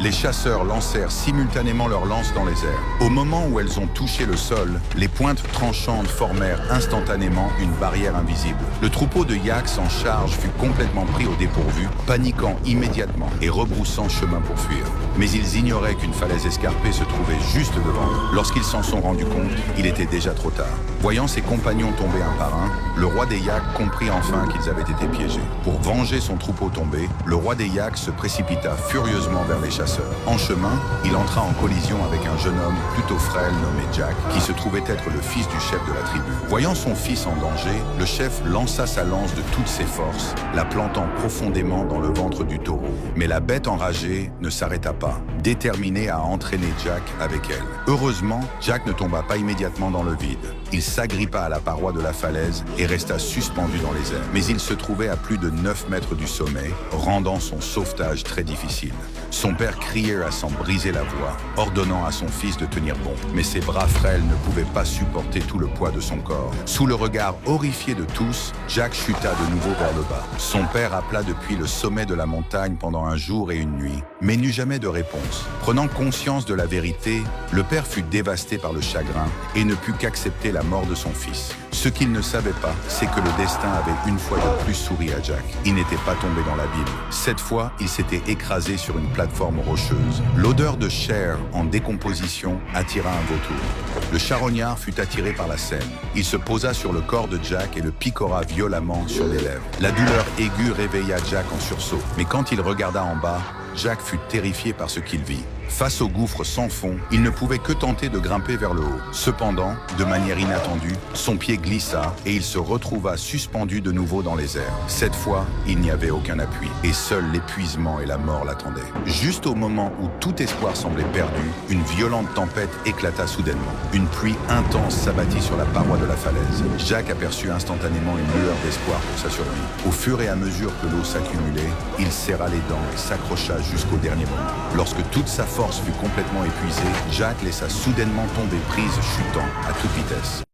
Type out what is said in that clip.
Les chasseurs lancèrent simultanément leurs lances dans les airs. Au moment où elles ont touché le sol, les pointes tranchantes formèrent instantanément une barrière invisible. Le troupeau de yaks en charge fut complètement pris au dépourvu, paniquant immédiatement et rebroussant chemin pour fuir. Mais ils ignoraient qu'une falaise escarpée se trouvait juste devant eux. Lorsqu'ils s'en sont rendus compte, il était déjà trop tard. Voyant ses compagnons tomber un par un, le roi des yaks comprit enfin qu'ils avaient été piégés. Pour venger son troupeau tombé, le roi des yaks se précipita furieusement vers les chasseurs. En chemin, il entra en collision avec un jeune homme plutôt frêle nommé Jack, qui se trouvait être le fils du chef de la tribu. Voyant son fils en danger, le chef lança sa lance de toutes ses forces, la plantant profondément dans le ventre du taureau. Mais la bête enragée ne s'arrêta pas, déterminée à entraîner Jack avec elle. Heureusement, Jack ne tomba pas immédiatement dans le vide. Il s'agrippa à la paroi de la falaise et resta suspendu dans les airs. Mais il se trouvait à plus de 9 mètres du sommet, rendant son sauvetage très difficile. Son père criait à s'en briser la voix, ordonnant à son fils de tenir bon. Mais ses bras frêles ne pouvaient pas supporter tout le poids de son corps. Sous le regard horrifié de tous, Jack chuta de nouveau vers le bas. Son père appela depuis le sommet de la montagne pendant un jour et une nuit, mais n'eut jamais de réponse. Prenant conscience de la vérité, le père fut dévasté par le chagrin et ne put qu'accepter la mort de son fils. Ce qu'il ne savait pas, c'est que le destin avait une fois de plus souri à Jack. Il n'était pas tombé dans l'abîme. Cette fois, il s'était écrasé sur une plateforme rocheuse. L'odeur de chair en décomposition attira un vautour. Le charognard fut attiré par la scène. Il se posa sur le corps de Jack et le picora violemment sur les lèvres. La douleur aiguë réveilla Jack en sursaut. Mais quand il regarda en bas, Jack fut terrifié par ce qu'il vit. Face au gouffre sans fond, il ne pouvait que tenter de grimper vers le haut. Cependant, de manière inattendue, son pied glissa et il se retrouva suspendu de nouveau dans les airs. Cette fois, il n'y avait aucun appui et seul l'épuisement et la mort l'attendaient. Juste au moment où tout espoir semblait perdu, une violente tempête éclata soudainement. Une pluie intense s'abattit sur la paroi de la falaise. Jack aperçut instantanément une lueur d'espoir pour sa survie. Au fur et à mesure que l'eau s'accumulait, il serra les dents et s'accrocha jusqu'au dernier moment. Lorsque toute sa force fut complètement épuisée, Jack laissa soudainement tomber prise, chutant à toute vitesse.